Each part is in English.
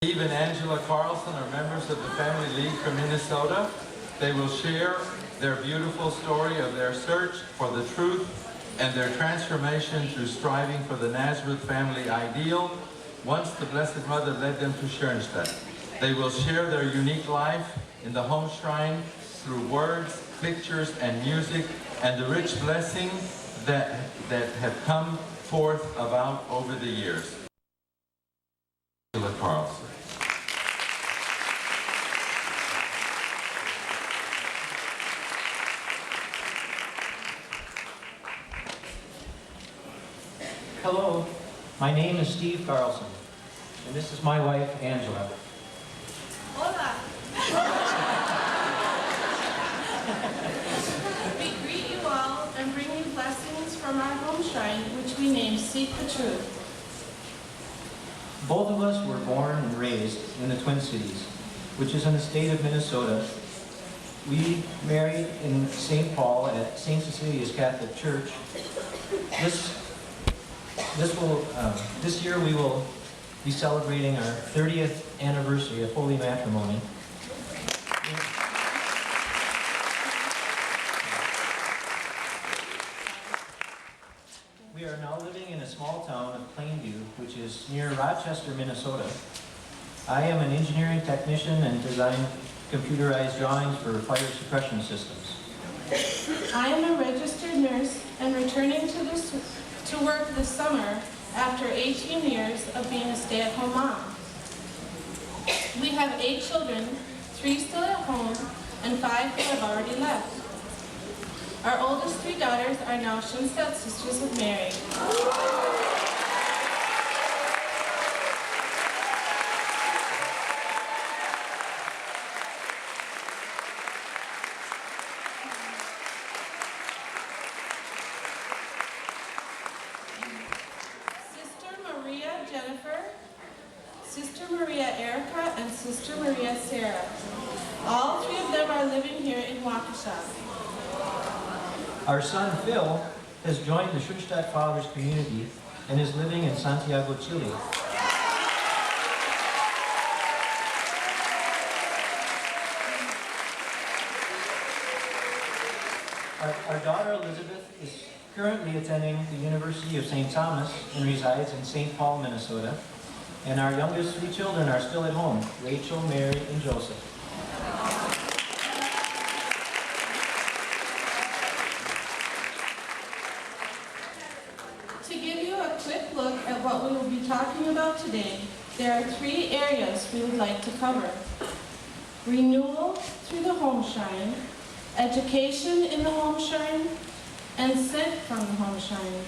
Steve and Angela Carlson are members of the Family League from Minnesota. They will share their beautiful story of their search for the truth and their transformation through striving for the Nazareth family ideal once the Blessed Mother led them to Schoenstatt. They will share their unique life in the home shrine through words, pictures, and music, and the rich blessings that have come forth about over the years. Carlson. Hello, my name is Steve Carlson, and this is my wife, Angela. Hola. We greet you all and bring you blessings from our home shrine, which we name Seek the Truth. Both of us were born and raised in the Twin Cities, which is in the state of Minnesota. We married in St. Paul at St. Cecilia's Catholic Church. This year we will be celebrating our 30th anniversary of holy matrimony. We are now living in a small town of Plainview, which is near Rochester, Minnesota. I am an engineering technician and design computerized drawings for fire suppression systems. I am a registered nurse and returning to work this summer after 18 years of being a stay-at-home mom. We have 8 children, 3 still at home, and 5 who have already left. Our oldest 3 daughters are now Schoenstatt Sisters of Mary. Sister Maria Jennifer, Sister Maria Erica, and Sister Maria Sarah. All 3 of them are living here in Waukesha. Our son Phil has joined the Schoenstatt Fathers community and is living in Santiago, Chile. Our daughter Elizabeth is currently attending the University of St. Thomas and resides in St. Paul, Minnesota. And our youngest 3 children are still at home, Rachel, Mary, and Joseph. To give you a quick look at what we will be talking about today, there are 3 areas we would like to cover. Renewal through the home shrine, education in the home shrine, and sent from the home shrine.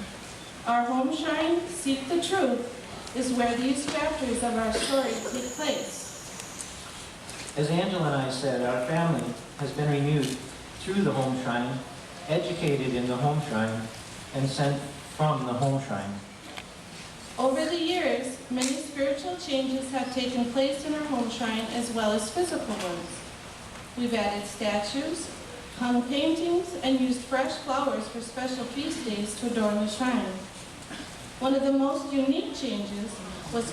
Our home shrine, Seek the Truth, is where these chapters of our story take place. As Angela and I said, our family has been renewed through the home shrine, educated in the home shrine, and sent from the home shrine. Over the years, many spiritual changes have taken place in our home shrine as well as physical ones. We've added statues, hung paintings, and used fresh flowers for special feast days to adorn the shrine. One of the most unique changes was,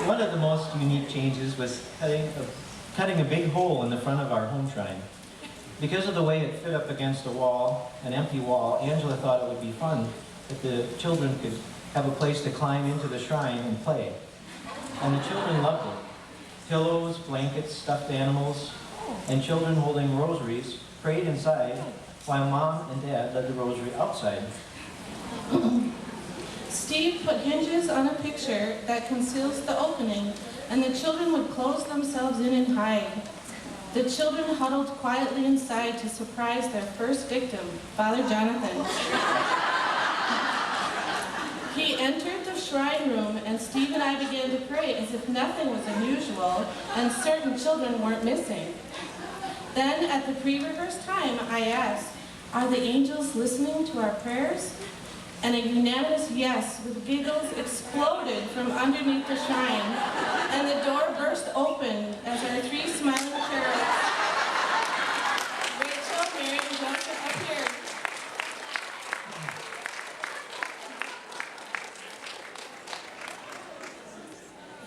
One of the most unique changes was cutting a big hole in the front of our home shrine. Because of the way it fit up against a wall, an empty wall, Angela thought it would be fun if the children could have a place to climb into the shrine and play. And the children loved it. Pillows, blankets, stuffed animals, and children holding rosaries prayed inside while Mom and Dad led the rosary outside. Steve put hinges on a picture that conceals the opening, and the children would close themselves in and hide. The children huddled quietly inside to surprise their first victim, Father Jonathan. He entered the shrine room, and Steve and I began to pray as if nothing was unusual and certain children weren't missing. Then, at the pre-rehearsed time, I asked, "Are the angels listening to our prayers?" And a unanimous yes with giggles exploded from underneath the shrine, and the door burst open as our 3 smiling cherubs, Rachel, Mary, and Joseph, appeared.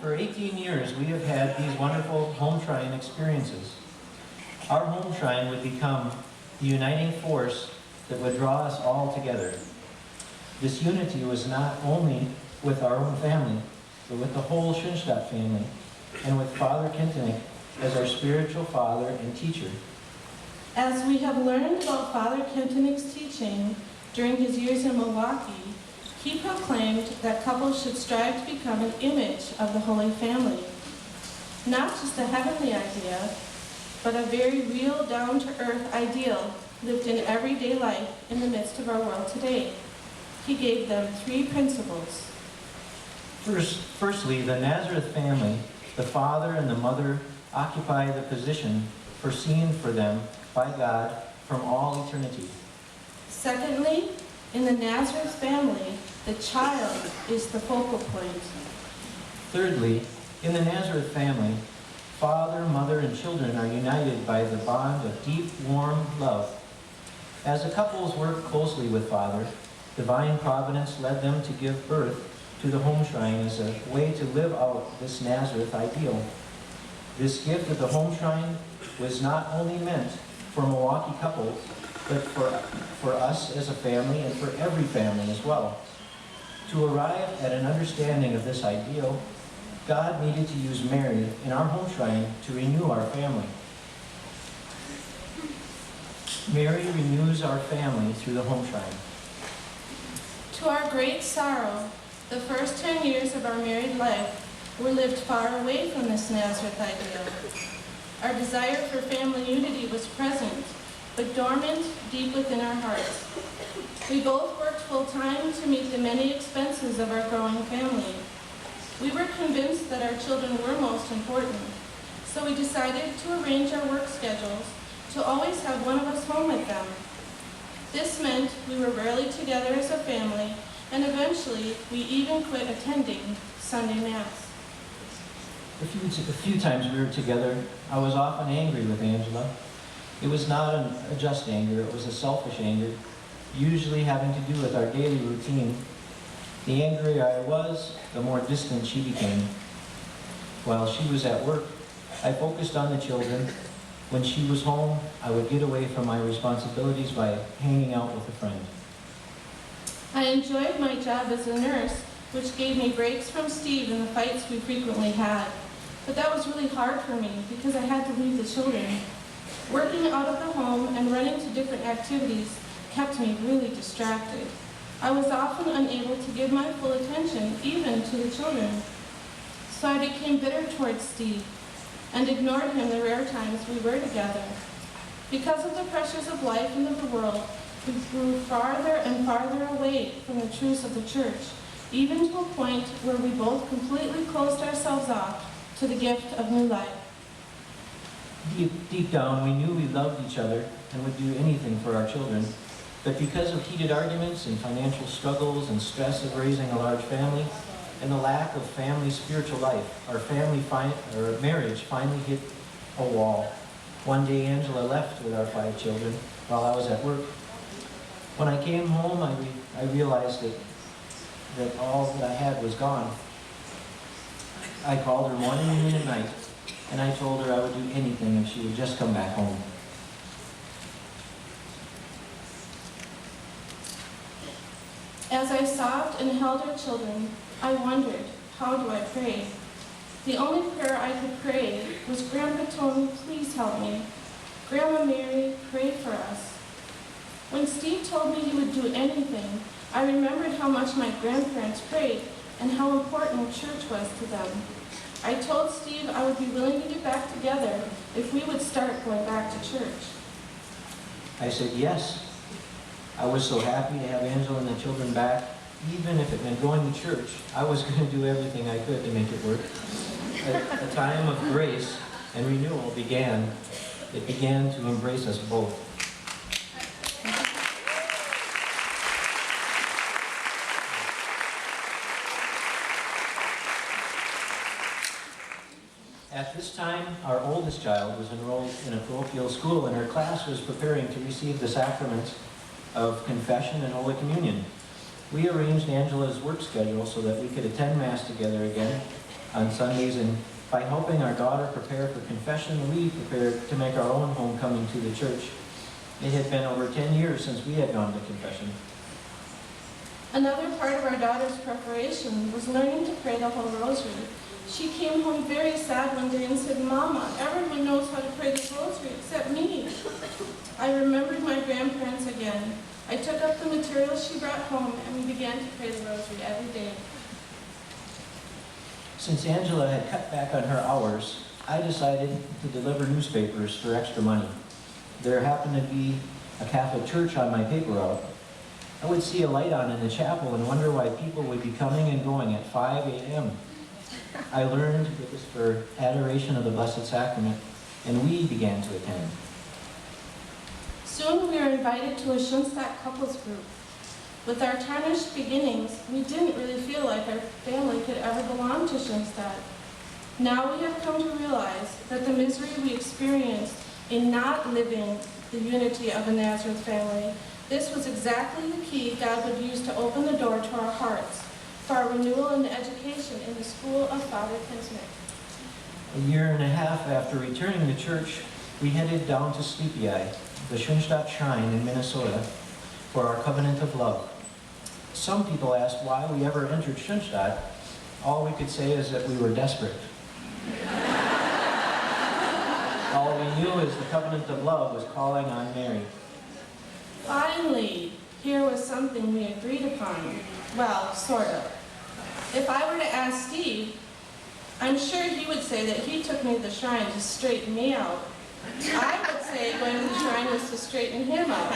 For 18 years, we have had these wonderful home shrine experiences. Our home shrine would become the uniting force that would draw us all together. This unity was not only with our own family, but with the whole Schoenstatt family, and with Father Kintenig as our spiritual father and teacher. As we have learned about Father Kintenig's teaching during his years in Milwaukee, he proclaimed that couples should strive to become an image of the Holy Family. Not just a heavenly idea, but a very real, down-to-earth ideal lived in everyday life in the midst of our world today. He gave them 3 principles. Firstly, the Nazareth family, the father and the mother, occupy the position foreseen for them by God from all eternity. Secondly, in the Nazareth family, the child is the focal point. Thirdly, in the Nazareth family, father, mother, and children are united by the bond of deep, warm love. As the couples worked closely with Father, divine providence led them to give birth to the home shrine as a way to live out this Nazareth ideal. This gift of the home shrine was not only meant for Milwaukee couples, but for us as a family and for every family as well. To arrive at an understanding of this ideal, God needed to use Mary in our home shrine to renew our family. Mary renews our family through the home shrine. To our great sorrow, the first 10 years of our married life were lived far away from this Nazareth ideal. Our desire for family unity was present, but dormant deep within our hearts. We both worked full-time to meet the many expenses of our growing family. We were convinced that our children were most important, so we decided to arrange our work schedules to always have one of us home with them. This meant we were rarely together as a family, and eventually we even quit attending Sunday Mass. A few times we were together, I was often angry with Angela. It was not a just anger, it was a selfish anger, usually having to do with our daily routine. The angrier I was, the more distant she became. While she was at work, I focused on the children. When she was home, I would get away from my responsibilities by hanging out with a friend. I enjoyed my job as a nurse, which gave me breaks from Steve and the fights we frequently had. But that was really hard for me because I had to leave the children. Working out of the home and running to different activities kept me really distracted. I was often unable to give my full attention even to the children. So I became bitter towards Steve and ignored him the rare times we were together. Because of the pressures of life and of the world, we grew farther and farther away from the truths of the church, even to a point where we both completely closed ourselves off to the gift of new life. Deep down, we knew we loved each other and would do anything for our children. But because of heated arguments and financial struggles and stress of raising a large family, and the lack of family spiritual life, our marriage finally hit a wall. One day, Angela left with our 5 children while I was at work. When I came home, I realized that all that I had was gone. I called her morning, noon, and night, and I told her I would do anything if she would just come back home. As I sobbed and held our children, I wondered, how do I pray? The only prayer I could pray was, Grandpa told me, please help me. Grandma Mary, pray for us. When Steve told me he would do anything, I remembered how much my grandparents prayed and how important church was to them. I told Steve I would be willing to get back together if we would start going back to church. I said yes. I was so happy to have Angela and the children back. Even if it meant going to church, I was going to do everything I could to make it work. A time of grace and renewal began. It began to embrace us both. At this time, our oldest child was enrolled in a parochial school, and her class was preparing to receive the sacraments of confession and Holy Communion. We arranged Angela's work schedule so that we could attend Mass together again. on Sundays, and by helping our daughter prepare for confession, we prepared to make our own homecoming to the church. It had been over 10 years since we had gone to confession. Another part of our daughter's preparation was learning to pray the whole rosary. She came home very sad one day and said, "Mama, everyone knows how to pray the rosary except me." I remembered my grandparents again. I took up the materials she brought home and we began to pray the rosary every day. Since Angela had cut back on her hours, I decided to deliver newspapers for extra money. There happened to be a Catholic church on my paper route. I would see a light on in the chapel and wonder why people would be coming and going at 5 a.m. I learned it was for adoration of the Blessed Sacrament, and we began to attend. Soon we were invited to a Schoenstatt couples group. With our tarnished beginnings, we didn't really feel like our family could ever belong to Schoenstatt. Now we have come to realize that the misery we experienced in not living the unity of a Nazareth family, this was exactly the key God would use to open the door to our hearts for our renewal and education in the school of Father Kintinek. A year and a half after returning to church, we headed down to Sleepy Eye, the Schoenstatt Shrine in Minnesota, for our covenant of love. Some people asked why we ever entered Schoenstatt. All we could say is that we were desperate. All we knew is the covenant of love was calling on Mary. Finally, here was something we agreed upon. Well, sort of. If I were to ask Steve, I'm sure he would say that he took me to the shrine to straighten me out. I would say going to the shrine was to straighten him out.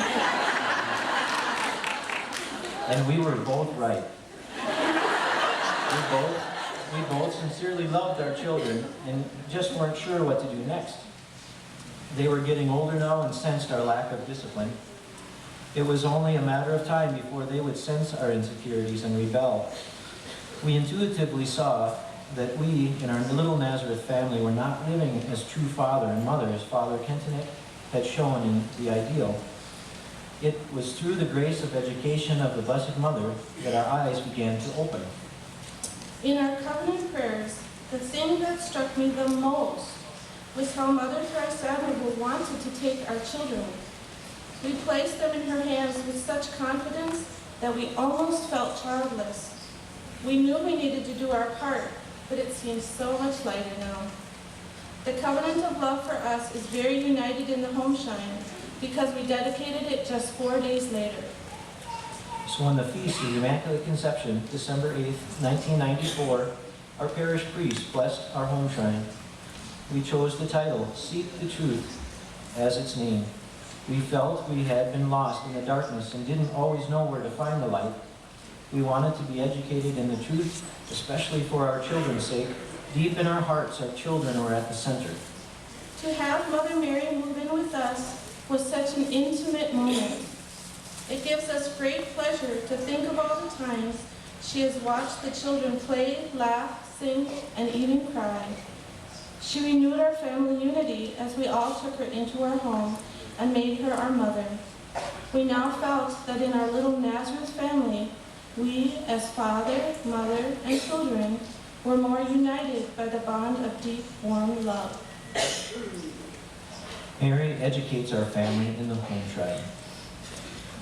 And we were both right. We both sincerely loved our children and just weren't sure what to do next. They were getting older now and sensed our lack of discipline. It was only a matter of time before they would sense our insecurities and rebel. We intuitively saw that we, in our little Nazareth family, were not living as true father and mother as Father Kintinek had shown in the ideal. It was through the grace of education of the Blessed Mother that our eyes began to open. In our covenant prayers, the thing that struck me the most was how Mother Teresa wanted to take our children. We placed them in her hands with such confidence that we almost felt childless. We knew we needed to do our part, but it seems so much lighter now. The covenant of love for us is very united in the home shrine because we dedicated it just 4 days later. So on the Feast of the Immaculate Conception, December 8th, 1994, our parish priest blessed our home shrine. We chose the title, Seek the Truth, as its name. We felt we had been lost in the darkness and didn't always know where to find the light. We wanted to be educated in the truth, especially for our children's sake. Deep in our hearts, our children were at the center. To have Mother Mary move in with us was such an intimate moment. It gives us great pleasure to think of all the times she has watched the children play, laugh, sing, and even cry. She renewed our family unity as we all took her into our home and made her our mother. We now felt that in our little Nazareth family, we, as father, mother, and children, were more united by the bond of deep, warm love. Mary educates our family in the home shrine.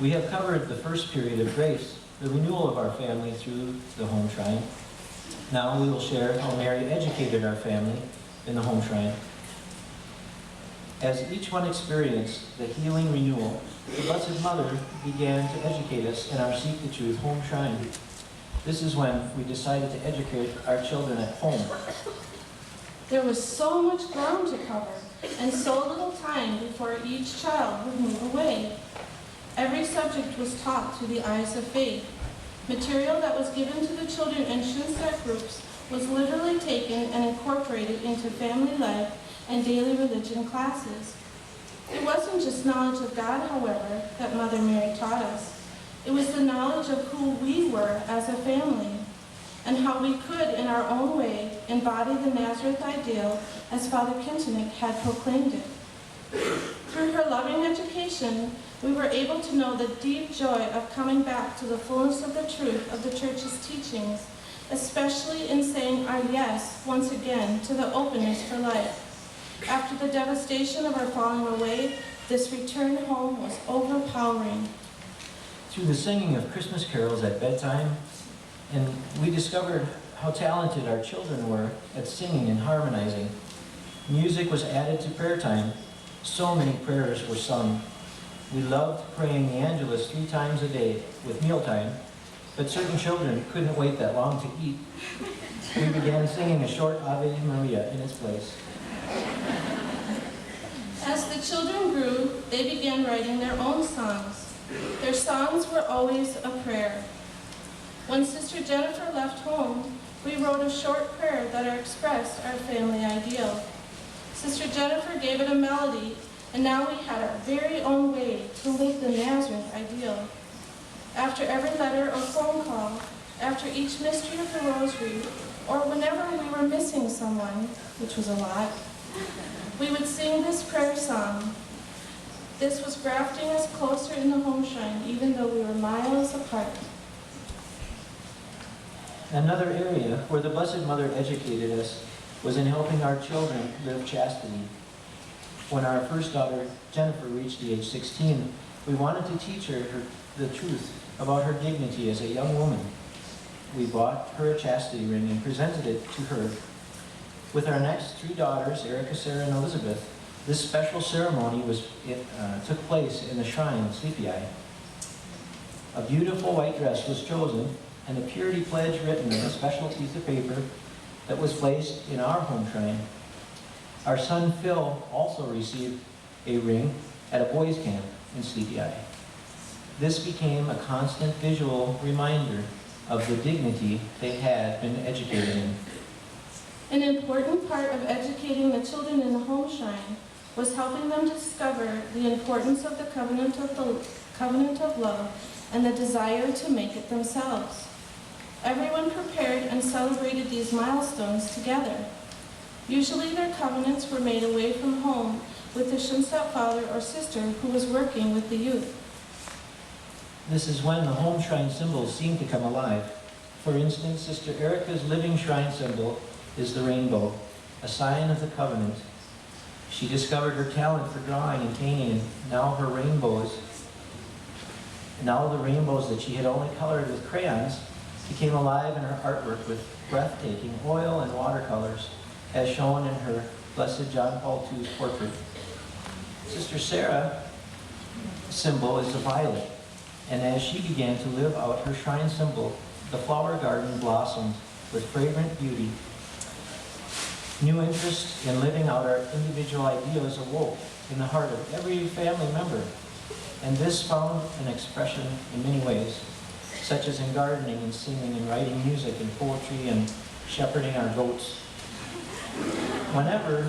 We have covered the first period of grace, the renewal of our family through the home shrine. Now we will share how Mary educated our family in the home shrine. As each one experienced the healing renewal, the Blessed Mother began to educate us in our Seek the Truth home shrine. This is when we decided to educate our children at home. There was so much ground to cover and so little time before each child would move away. Every subject was taught through the eyes of faith. Material that was given to the children in Schoenstatt groups was literally taken and incorporated into family life and daily religion classes. It wasn't just knowledge of God, however, that Mother Mary taught us. It was the knowledge of who we were as a family and how we could, in our own way, embody the Nazareth ideal as Father Kintinek had proclaimed it. Through her loving education, we were able to know the deep joy of coming back to the fullness of the truth of the Church's teachings especially in saying our yes once again to the openness for life. After the devastation of our falling away, this return home was overpowering. Through the singing of Christmas carols at bedtime, and we discovered how talented our children were at singing and harmonizing. Music was added to prayer time. So many prayers were sung. We loved praying the Angelus 3 times a day with mealtime, but certain children couldn't wait that long to eat. We began singing a short Ave Maria in its place. As the children grew, they began writing their own songs. Their songs were always a prayer. When Sister Jennifer left home, we wrote a short prayer that expressed our family ideal. Sister Jennifer gave it a melody, and now we had our very own way to live the Nazareth ideal. After every letter or phone call, after each mystery of the rosary, or whenever we were missing someone, which was a lot, we would sing this prayer song. This was grafting us closer in the home shrine, even though we were miles apart. Another area where the Blessed Mother educated us was in helping our children live chastity. When our first daughter, Jennifer, reached the age 16, we wanted to teach her the truth about her dignity as a young woman. We bought her a chastity ring and presented it to her. With our next 3 daughters, Erica, Sarah, and Elizabeth, this special ceremony took place in the shrine in Sleepy Eye. A beautiful white dress was chosen, and a purity pledge written on a special piece of paper that was placed in our home shrine. Our son Phil also received a ring at a boys' camp in Sleepy Eye. This became a constant visual reminder of the dignity they had been educated in. An important part of educating the children in the home shrine was helping them discover the importance of the covenant of love and the desire to make it themselves. Everyone prepared and celebrated these milestones together. Usually their covenants were made away from home with the Schoenstatt father or sister who was working with the youth. This is when the home shrine symbols seem to come alive. For instance, Sister Erica's living shrine symbol is the rainbow, a sign of the covenant. She discovered her talent for drawing and painting, and now the rainbows that she had only colored with crayons became alive in her artwork with breathtaking oil and watercolors, as shown in her Blessed John Paul II's portrait. Sister Sarah's symbol is the violet, and as she began to live out her shrine symbol, the flower garden blossomed with fragrant beauty. New interest in living out our individual ideals awoke in the heart of every family member, and this found an expression in many ways, such as in gardening and singing and writing music and poetry and shepherding our goats. Whenever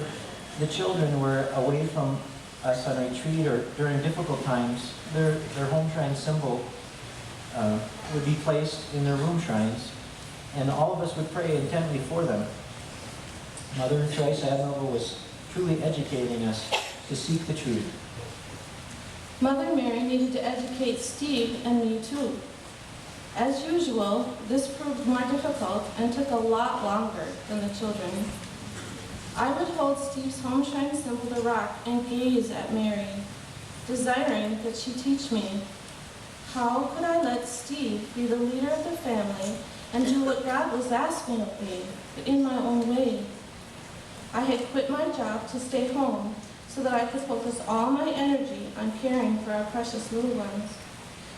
the children were away from us on retreat or during difficult times, their home shrine symbol would be placed in their room shrines, and all of us would pray intently for them. Mother Teresa Admirable was truly educating us to seek the truth. Mother Mary needed to educate Steve and me too. As usual, this proved more difficult and took a lot longer than the children. I would hold Steve's home shrine symbol, the rock, and gaze at Mary, desiring that she teach me. How could I let Steve be the leader of the family and do what God was asking of me, but in my own way? I had quit my job to stay home so that I could focus all my energy on caring for our precious little ones.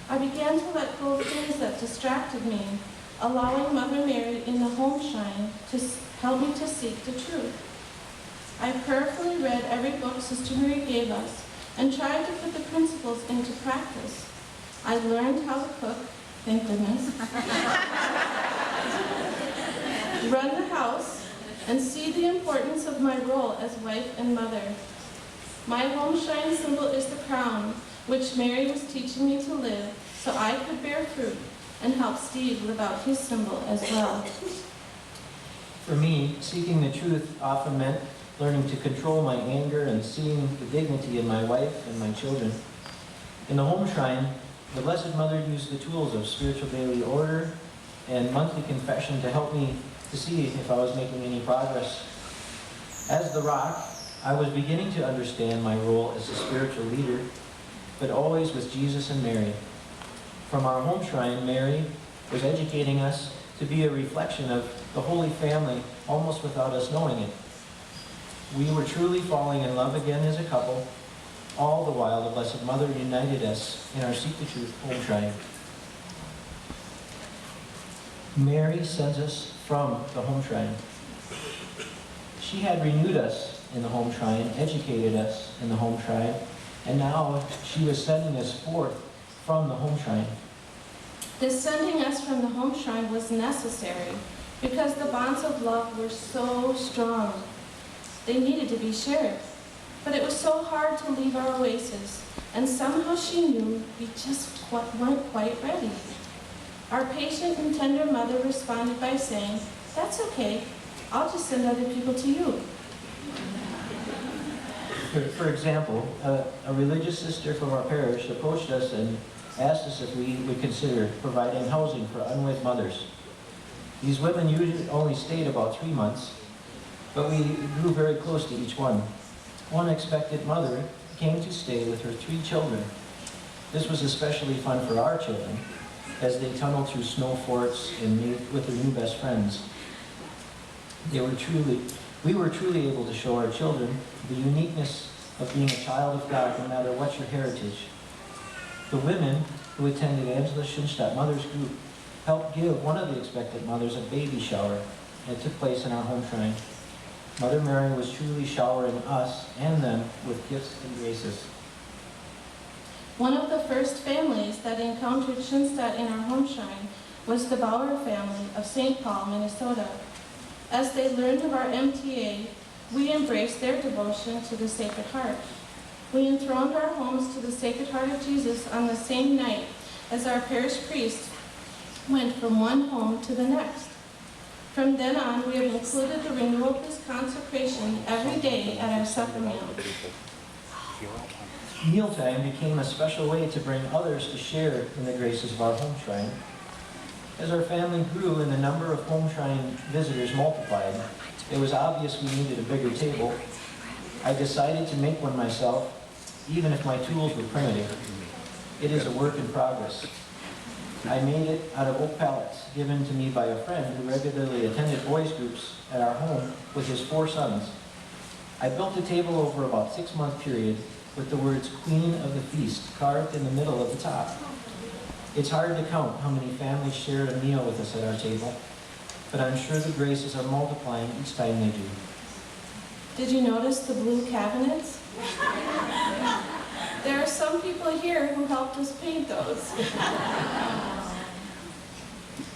I began to let go of things that distracted me, allowing Mother Mary in the home shrine to help me to seek the truth. I prayerfully read every book Sister Marie gave us and tried to put the principles into practice. I learned how to cook, thank goodness, run the house, and see the importance of my role as wife and mother. My home shrine symbol is the crown, which Mary was teaching me to live so I could bear fruit and help Steve live out his symbol as well. For me, seeking the truth often meant learning to control my anger and seeing the dignity in my wife and my children. In the home shrine, the Blessed Mother used the tools of spiritual daily order, and monthly confession to help me to see if I was making any progress. As the rock, I was beginning to understand my role as a spiritual leader, but always with Jesus and Mary. From our home shrine, Mary was educating us to be a reflection of the Holy Family almost without us knowing it. We were truly falling in love again as a couple, all the while the Blessed Mother united us in our Seek the Truth home shrine. Mary sends us from the home shrine. She had renewed us in the home shrine, educated us in the home shrine, and now she was sending us forth from the home shrine. This sending us from the home shrine was necessary because the bonds of love were so strong. They needed to be shared. But it was so hard to leave our oasis, and somehow she knew we just weren't quite ready. Our patient and tender mother responded by saying, "That's okay, I'll just send other people to you." For example, a religious sister from our parish approached us and asked us if we would consider providing housing for unwed mothers. These women usually only stayed about 3 months, but we grew very close to each one. One expectant mother came to stay with her 3 children. This was especially fun for our children as they tunneled through snow forts and made with their new best friends. We were truly able to show our children the uniqueness of being a child of God no matter what your heritage. The women who attended Angela Schoenstatt Mothers Group helped give one of the expectant mothers a baby shower that took place in our home shrine. Mother Mary was truly showering us and them with gifts and graces. One of the first families that encountered Schoenstatt in our home shrine was the Bauer family of St. Paul, Minnesota. As they learned of our MTA, we embraced their devotion to the Sacred Heart. We enthroned our homes to the Sacred Heart of Jesus on the same night as our parish priest went from one home to the next. From then on, we have included the renewal of this consecration every day at our supper meal. Mealtime became a special way to bring others to share in the graces of our home shrine. As our family grew and the number of home shrine visitors multiplied, it was obvious we needed a bigger table. I decided to make one myself, even if my tools were primitive. It is a work in progress. I made it out of oak pallets given to me by a friend who regularly attended boys' groups at our home with his 4 sons. I built the table over about a 6-month period with the words Queen of the Feast carved in the middle of the top. It's hard to count how many families shared a meal with us at our table, but I'm sure the graces are multiplying each time they do. Did you notice the blue cabinets? There are some people here who helped us paint those.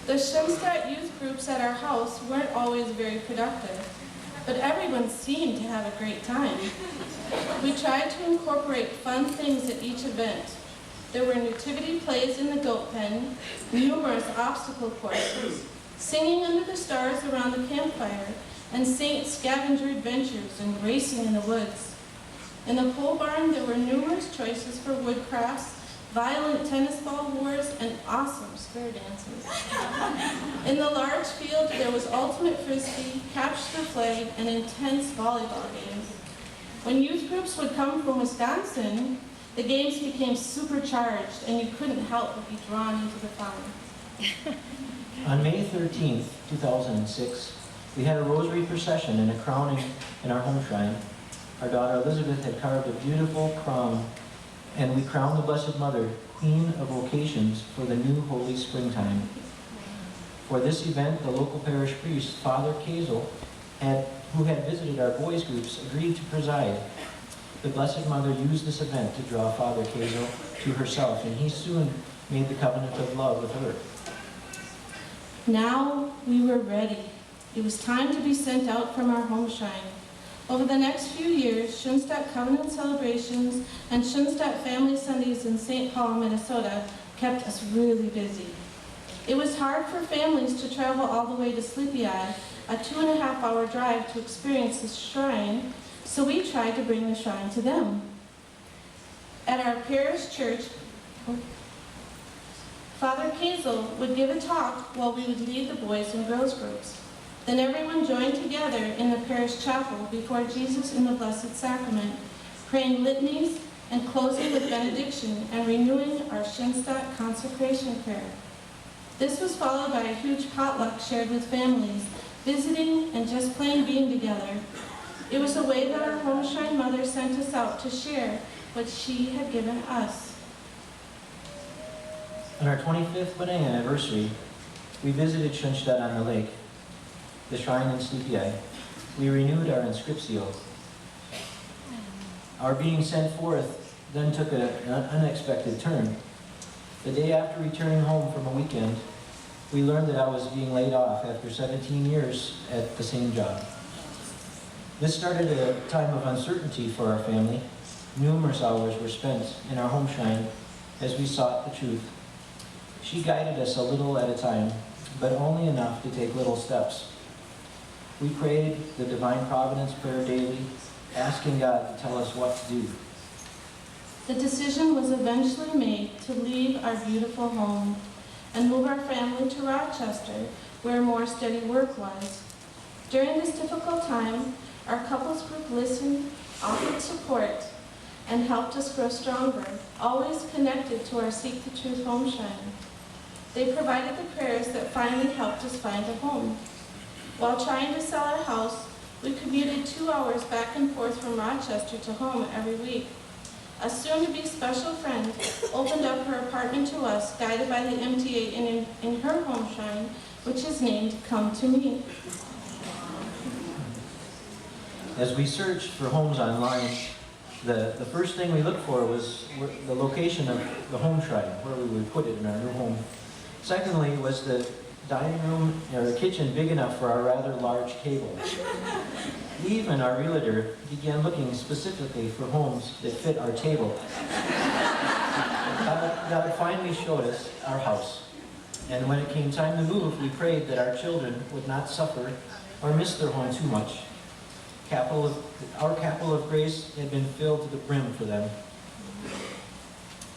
The Schoenstatt youth groups at our house weren't always very productive, but everyone seemed to have a great time. We tried to incorporate fun things at each event. There were nativity plays in the goat pen, numerous obstacle courses, singing under the stars around the campfire, and saint scavenger adventures and racing in the woods. In the pole barn, there were numerous choices for wood crafts, violent tennis ball wars, and awesome square dances. In the large field, there was ultimate frisbee, capture the flag, and intense volleyball games. When youth groups would come from Wisconsin, the games became supercharged, and you couldn't help but be drawn into the fun. On May 13th, 2006, we had a rosary procession and a crowning in our home shrine. Our daughter Elizabeth had carved a beautiful crown, and we crowned the Blessed Mother, Queen of Vocations, for the new holy springtime. For this event, the local parish priest, Father Kazel, who had visited our boys' groups, agreed to preside. The Blessed Mother used this event to draw Father Kazel to herself, and he soon made the covenant of love with her. Now we were ready. It was time to be sent out from our home shrine. Over the next few years, Schoenstatt Covenant celebrations and Schoenstatt Family Sundays in St. Paul, Minnesota kept us really busy. It was hard for families to travel all the way to Sleepy Eye, a 2.5-hour drive to experience the shrine, so we tried to bring the shrine to them. At our parish church, Father Kazel would give a talk while we would lead the boys and girls groups. Then everyone joined together in the parish chapel before Jesus in the Blessed Sacrament, praying litanies and closing with benediction and renewing our Schoenstatt consecration prayer. This was followed by a huge potluck shared with families, visiting and just plain being together. It was a way that our home shrine mother sent us out to share what she had given us. On our 25th wedding anniversary, we visited Schoenstatt on the lake, the shrine in Sleepy Eye. We renewed our inscriptio. Our being sent forth then took an unexpected turn. The day after returning home from a weekend, we learned that I was being laid off after 17 years at the same job. This started a time of uncertainty for our family. Numerous hours were spent in our home shrine as we sought the truth. She guided us a little at a time, but only enough to take little steps. We prayed the Divine Providence prayer daily, asking God to tell us what to do. The decision was eventually made to leave our beautiful home and move our family to Rochester, where more steady work was. During this difficult time, our couples group listened, offered support, and helped us grow stronger, always connected to our Seek the Truth home shrine. They provided the prayers that finally helped us find a home. While trying to sell our house, we commuted 2 hours back and forth from Rochester to home every week. A soon-to-be special friend opened up her apartment to us, guided by the MTA in her home shrine, which is named Come to Me. As we searched for homes online, the first thing we looked for was the location of the home shrine, where we would put it in our new home. Secondly, was the dining room or the kitchen big enough for our rather large table? Even our realtor began looking specifically for homes that fit our table. God finally showed us our house. And when it came time to move, we prayed that our children would not suffer or miss their home too much. Our capital of grace had been filled to the brim for them.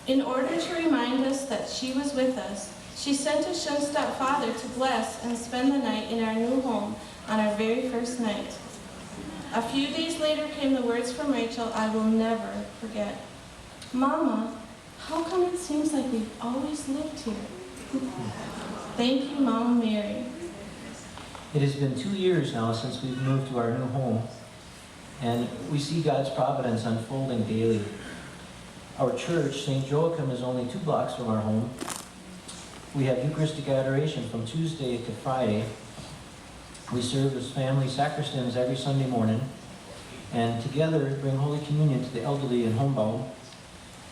In order to remind us that she was with us, she sent a Schoenstatt father to bless and spend the night in our new home on our very first night. A few days later came the words from Rachel I will never forget. Mama, how come it seems like we've always lived here? Thank you, Mama Mary. It has been 2 years now since we've moved to our new home, and we see God's providence unfolding daily. Our church, St. Joachim, is only 2 blocks from our home. We have Eucharistic adoration from Tuesday to Friday. We serve as family sacristans every Sunday morning, and together bring Holy Communion to the elderly and homebound.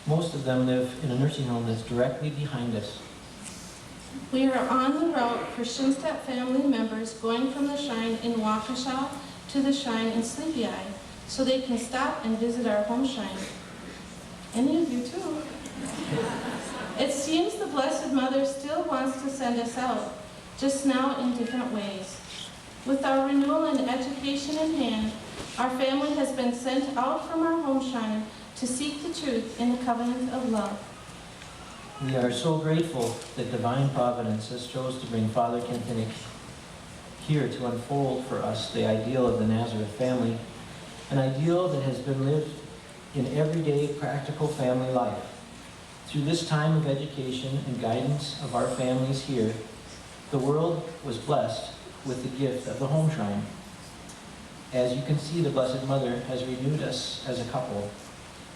Most of them live in a nursing home that's directly behind us. We are on the route for Schoenstatt family members going from the shrine in Waukesha to the shrine in Sleepy Eye, so they can stop and visit our home shrine. Any of you too. It seems the Blessed Mother still wants to send us out, just now in different ways. With our renewal and education in hand, our family has been sent out from our home shrine to seek the truth in the covenant of love. We are so grateful that Divine Providence has chose to bring Father Kentinick here to unfold for us the ideal of the Nazareth family, an ideal that has been lived in everyday practical family life. Through this time of education and guidance of our families here, the world was blessed with the gift of the home shrine. As you can see, the Blessed Mother has renewed us as a couple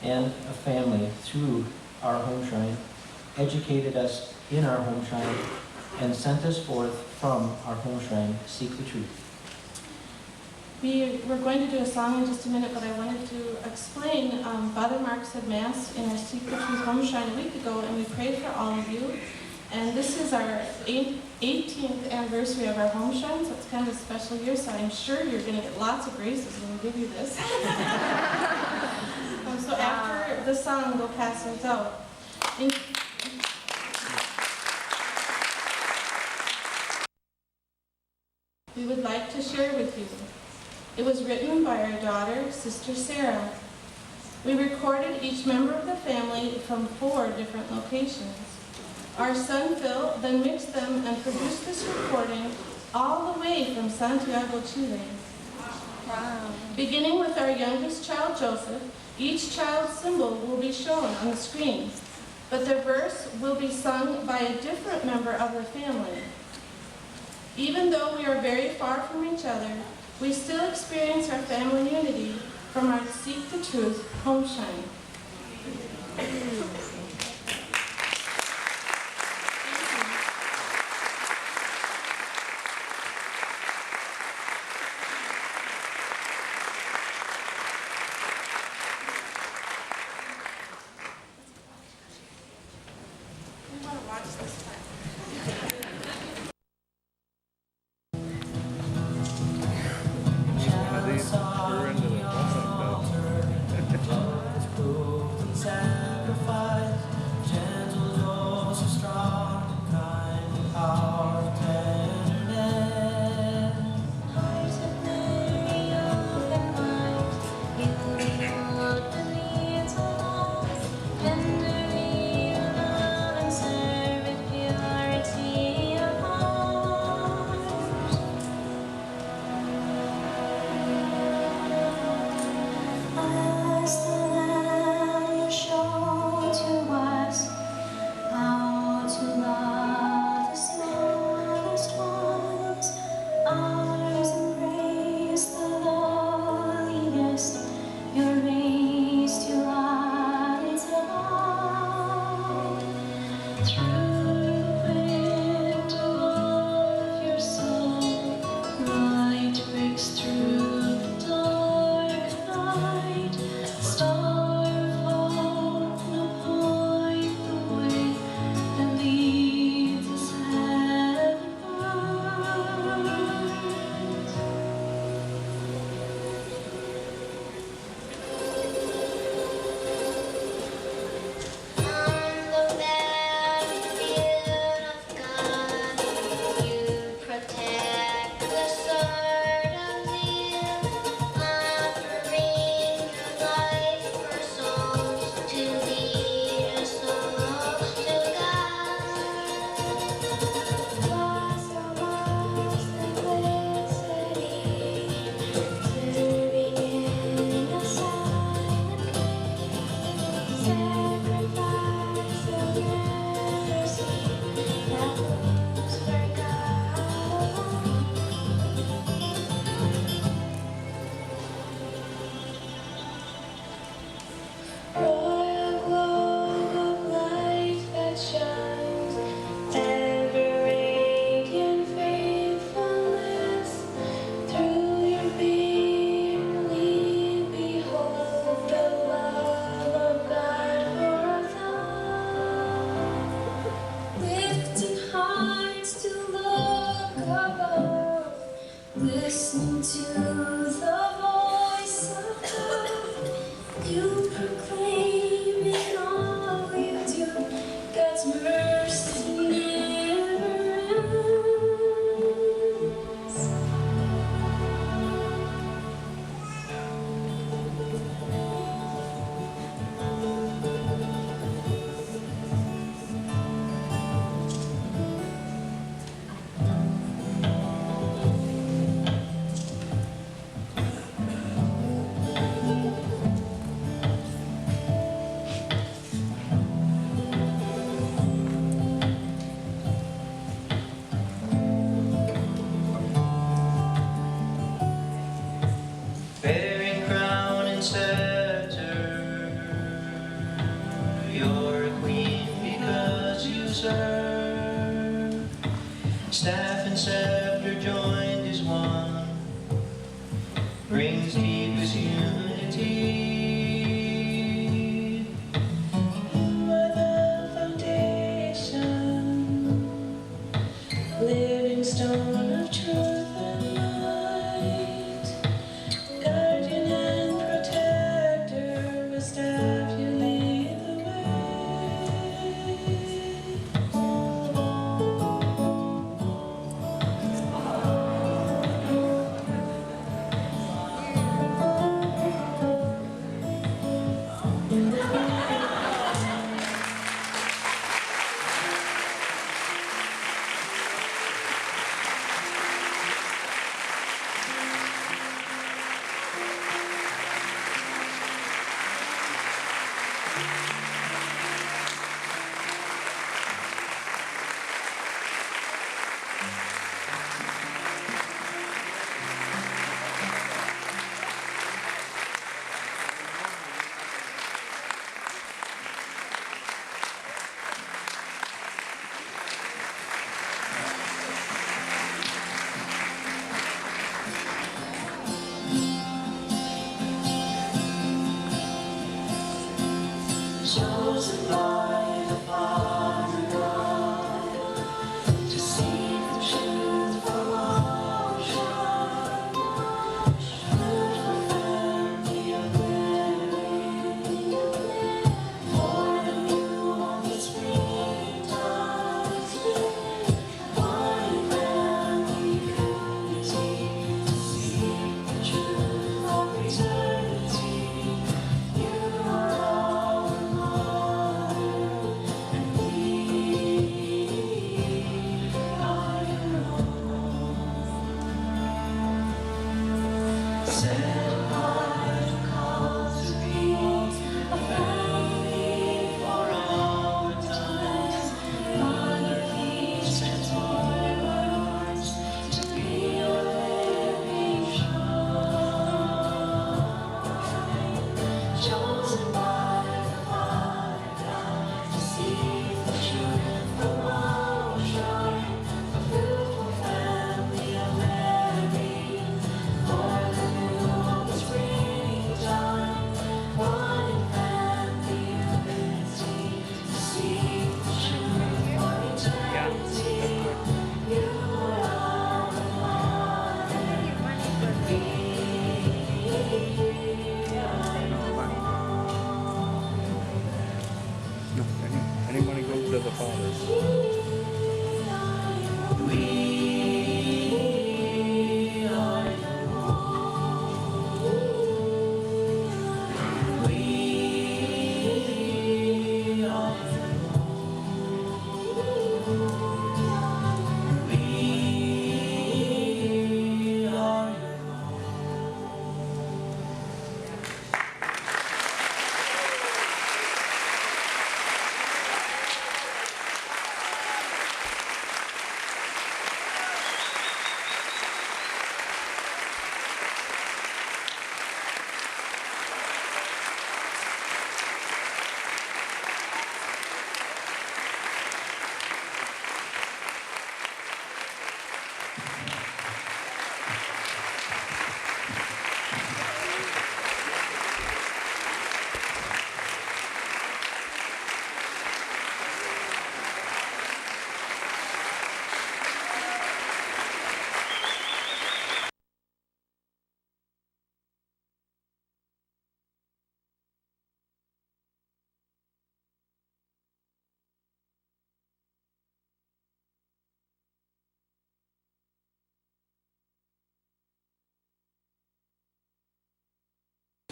and a family through our home shrine, educated us in our home shrine, and sent us forth from our home shrine to seek the truth. We're going to do a song in just a minute, but I wanted to explain. Father Mark said Mass in our Seek the Truth home shrine a week ago, and we prayed for all of you. And this is our 18th anniversary of our home shrine, so it's kind of a special year, so I'm sure you're going to get lots of graces when we give you this. So after the song, we'll pass those out. We would like to share with you. It was written by our daughter, Sister Sarah. We recorded each member of the family from 4 different locations. Our son Phil then mixed them and produced this recording all the way from Santiago, Chile. Wow. Beginning with our youngest child, Joseph, each child's symbol will be shown on the screen, but their verse will be sung by a different member of the family. Even though we are very far from each other, we still experience our family unity from our Seek the Truth home shrine. We want to watch this part. One of these, we're into the Listen to the voice of God. You proclaim in all you do. God's mercy never ends. Bearing crown and scepter, you're a queen because you serve. Staff and scepter joined as one, brings deepest unity. You are the foundation, living stone of truth and light. Guardian and protector, with staff you lead the way. chosen by the Father God to seek the truth from all shine. Fruitful family of living, more than you on the springtime. One family unity to seek the truth of eternity. You are our mother, and we are your own. Set apart, called to be a family for all times. Under these transform our hearts to be your living shrine. Chosen by the Father God to seek the truth from all shine. A fruitful family of Mary, more than new on the springtime. One family of unity to seek the truth for eternity. You are our mother, and we No, anybody go to the Father.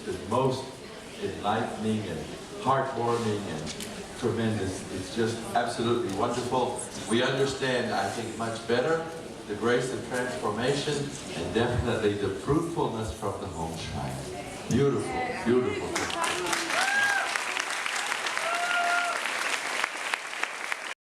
The most enlightening and heartwarming and tremendous. It's just absolutely wonderful. We understand, I think, much better the grace of transformation and definitely the fruitfulness from the home shrine. Beautiful, beautiful.